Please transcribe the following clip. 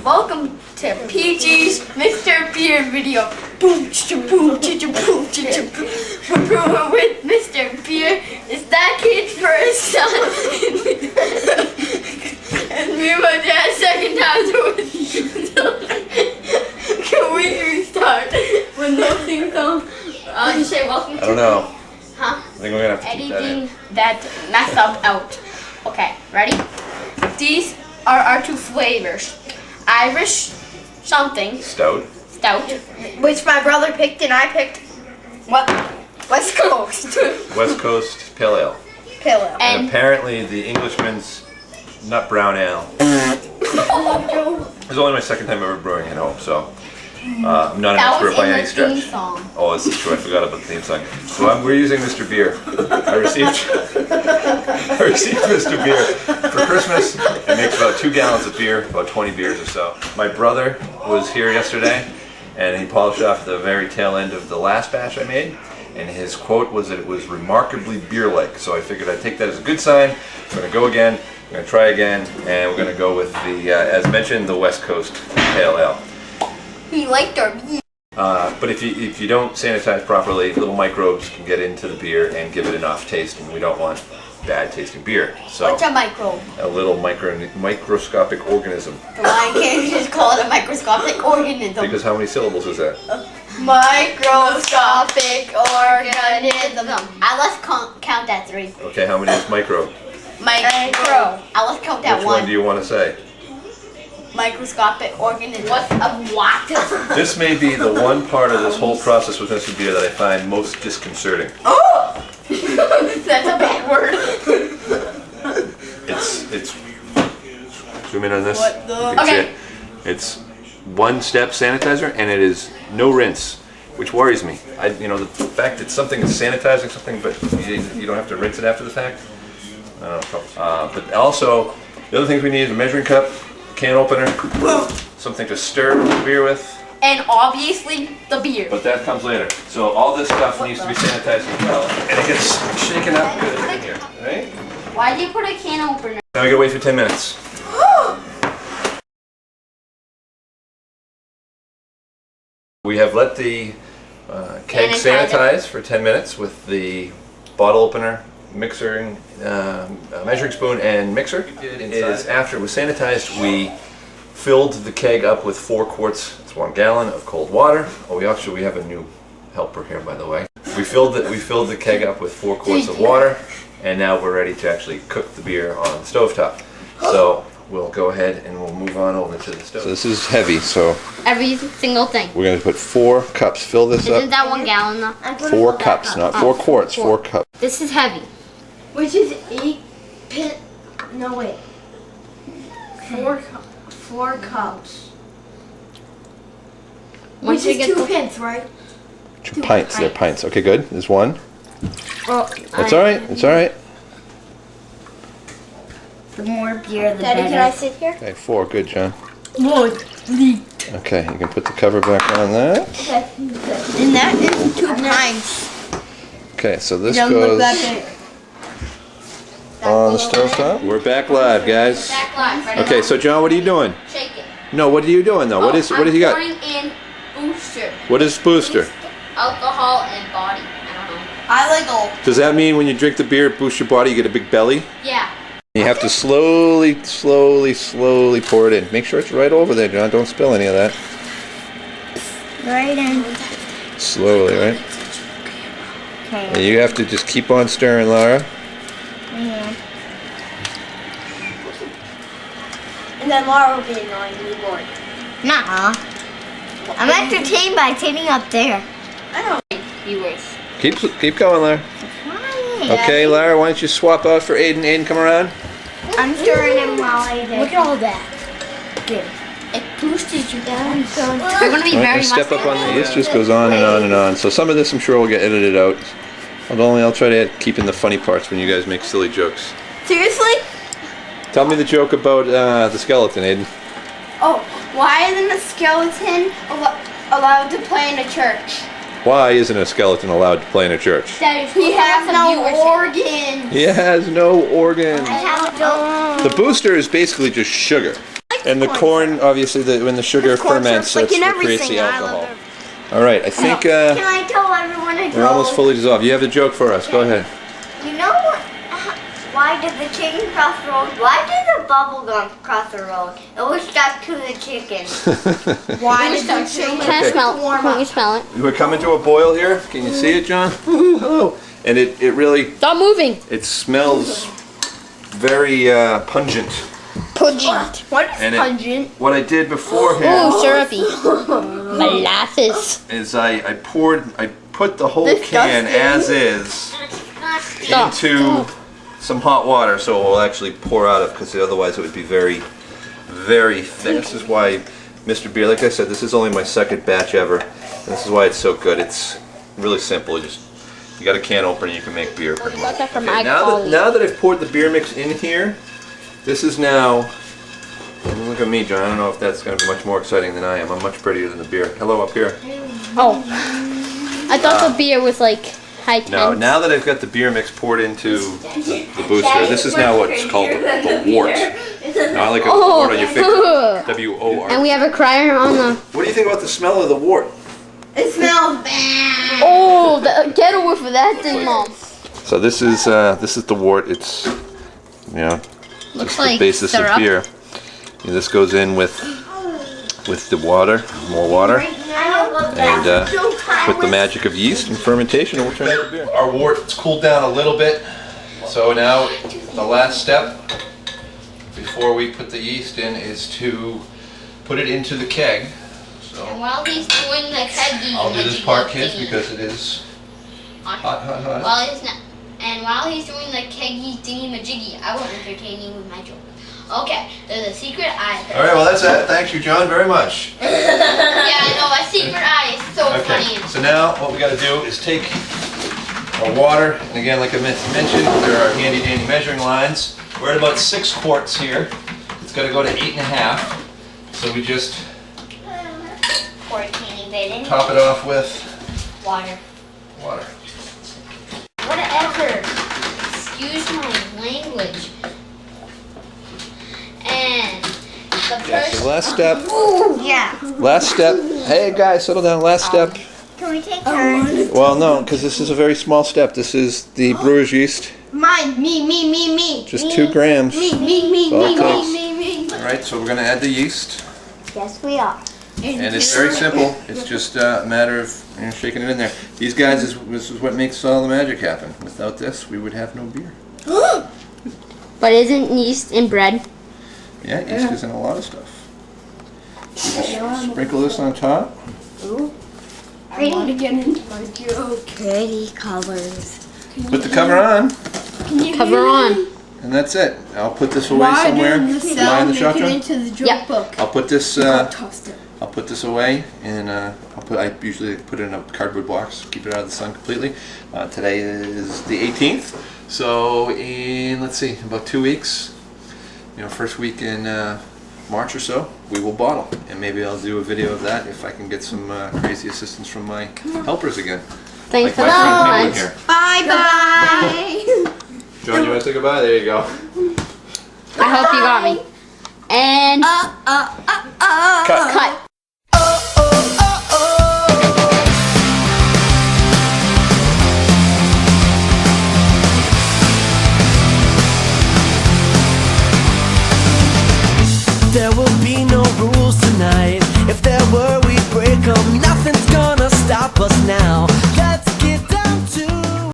Welcome to PG's Mr. Beer video. Boom, boom, boom, boom. We're brewing with Mr. Beer. It's that kid's first son. And me and my dad second time doing. Can we restart with nothing song? I'll just say welcome to. I don't know. Huh? I think we're gonna have to keep that in. Editing that mess up out. Okay, ready? These are our two flavors. Irish something. Stout. Stout. Which my brother picked and I picked what? West Coast. West Coast Pale Ale. Pale Ale. And apparently the Englishman's Nut Brown Ale. It's only my second time ever brewing at home, so I'm not an expert by any stretch. Oh, this is true. I forgot about the theme song. So we're using Mr. Beer. I received Mr. Beer for Christmas. It makes about 2 gallons of beer, about 20 beers or so. My brother was here yesterday, and he polished off the very tail end of the last batch I made. And his quote was that it was remarkably beer-like. So I figured I'd take that as a good sign. I'm going to go again. I'm going to try again, and we're going to go with the, as mentioned, the West Coast Pale Ale. He liked our beer. But if you don't sanitize properly, little microbes can get into the beer and give it an off taste, and we don't want bad tasting beer. So What's a microbe? a little microscopic organism. Why can't you just call it a microscopic organism? Because how many syllables is that? Microscopic organism. Let's count that 3. Okay, how many is micro? Micro. Let's count that Which 1. one do you want to say? Microscopic organism. What's a what? This may be the one part of this whole process with Mr. Beer that I find most disconcerting. Oh! That's a bad word. It's zoom in on this. What the- You can see Okay. it. It's 1-step sanitizer and it is no rinse, which worries me. The fact that something is sanitizing something, but you don't have to rinse it after the fact. I don't know. But also, the other things we need is a measuring cup, can opener, something to stir the beer with. And obviously the beer. But that comes later. So all this stuff needs to be sanitized as well. And it gets shaken up good in here, right? Why do you put a can opener? Now we gotta wait for 10 minutes. We have let the keg sanitize for 10 minutes with the bottle opener, mixing, measuring spoon, and mixer. Is after it was sanitized, we filled the keg up with 4 quarts. It's 1 gallon of cold water. Oh, we have a new helper here, by the way. We filled the keg up with 4 quarts of water, and now we're ready to actually cook the beer on the stovetop. So we'll go ahead and we'll move on over to the stove. So this is heavy, so Every single thing. we're going to put 4 cups. Fill this Isn't up. that 1 gallon though? 4 cups, not 4 quarts. 4 cups. This is heavy. Which is 8 pit. No wait. 4 cups. Once Which you is get 2 the- pints, right? 2 pints. They're pints. Okay, good. There's 1. Well, That's all right. It's all right. the more beer, the Daddy, can I sit here? Okay, 4. Good, John. What? Okay, you can put the cover back on that. Okay. And that is 2 pints. Okay, so this Don't look goes that big. on the stovetop. We're back live, guys. Back live. Ready? Okay, so John, what are you doing? Shake it. No, what are you doing though? What has he got? I'm pouring in booster. What is booster? Alcohol and body. I don't know. I like all. Does that mean when you drink the beer, it boosts your body, you get a big belly? Yeah. You have to slowly pour it in. Make sure it's right over there, John. Don't spill any of that. Right in. Slowly, right? Okay. And you have to just keep on stirring, Laura. And then Laura will be annoyingly bored. Nah. I'm entertained by sitting up there. I know. Viewers. Keep going, Laura. Okay, Lara, why don't you swap out for Aiden? Aiden, come around. I'm stirring him while I do. Look at all that. It boosted you down. You're gonna be All right, very let's step up on muscular. the. This just goes on and on and on. So some of this, I'm sure, will get edited out. I'll try to keep in the funny parts when you guys make silly jokes. Seriously? Tell me the joke about the skeleton, Aiden. Oh, why isn't a skeleton allowed to play in a church? Why isn't a skeleton allowed to play in a church? He has no organs. He has no organs. I have no. The booster is basically just sugar. I And the corn, obviously, when the sugar ferments, that's what creates the alcohol. All right, I think Can I tell everyone a joke? we're almost fully dissolved. You have a joke for us. Go ahead. You know why did the chicken cross the road? Why did the bubble gum cross the road? It was stuck to the chicken. Why did the chicken? Can I smell it? Can you smell it? We're coming to a boil here. Can you see it, John? Hello. And it really, Stop moving. it smells very pungent. Pungent. What is And pungent? what I did beforehand Ooh, syrupy. Molasses. is I put the whole can Disgusting. as is Stop. into some hot water, so it will actually pour out of, because otherwise it would be very, very thick. This is why Mr. Beer, like I said, this is only my second batch ever, and this is why it's so good. It's really simple. You got a can opener, you can make beer pretty much. that from Okay, now that I've poured the beer mix in here, this is now, and look at me, John, I don't know if that's going to be much more exciting than I am. I'm much prettier than the beer. Hello up here. Oh. I thought the beer was like high tense. No, now that I've got the beer mix poured into the booster, this is now what's called the wort. Now I like a wort on your finger. W-O-R. And we have a crier on the. What do you think about the smell of the wort? It smells bad. Oh, get a whiff of that thing, Mom. So this is the wort. It's, you know, Looks just like the basis syrup. of beer. And this goes in with the water, more water, and with the magic of yeast and fermentation, and we'll turn it into beer. Our wort's cooled down a little bit, so now the last step before we put the yeast in is to put it into the keg. So While he's doing the keggy, I'll do this part, kids, because it is hot, hot, hot. While he's doing the keggy thingy majiggy, I will entertain you with my joke. Okay, there's a secret eye. All right, well that's it. Thank you, John, very much. Yeah, I know, a secret eye is so Okay, funny. so now what we got to do is take our water, and again, like I mentioned, there are handy dandy measuring lines. We're at about 6 quarts here. It's got to go to 8.5. So we just Pour a teeny bit in. top it off with Water. water. Whatever. Excuse my language. And the Yeah, first. so last step. Yeah. Last step. Hey guys, settle down. Last step. Can we take turns? Well, no, because this is a very small step. This is the brewer's yeast. Mine. Me. Just 2 grams. Me. All it takes. All right, so we're going to add the yeast. Yes, we are. And it's very simple. It's just a matter of shaking it in there. These guys, this is what makes all the magic happen. Without this, we would have no beer. But isn't yeast in bread? Yeah, yeast is in a lot of stuff. You just sprinkle this on top. I want to get into my joke. Pretty colors. Put the cover on, Cover on. and that's it. I'll put this away somewhere. Am I in the shot, John? into the joke Yeah. book. I'll put this. Tossed it. I'll put this away, and I usually put it in a cardboard box, keep it out of the sun completely. Today is the 18th, so in, let's see, about 2 weeks, first week in March or so, we will bottle, and maybe I'll do a video of that if I can get some crazy assistance from my helpers again. Thanks for Like my friend the Penguin here. Bye. John, you want to say goodbye? There you go. I hope you got me. And Cut. cut. There will be no rules tonight. If there were, we'd break 'em. Nothing's gonna stop us now.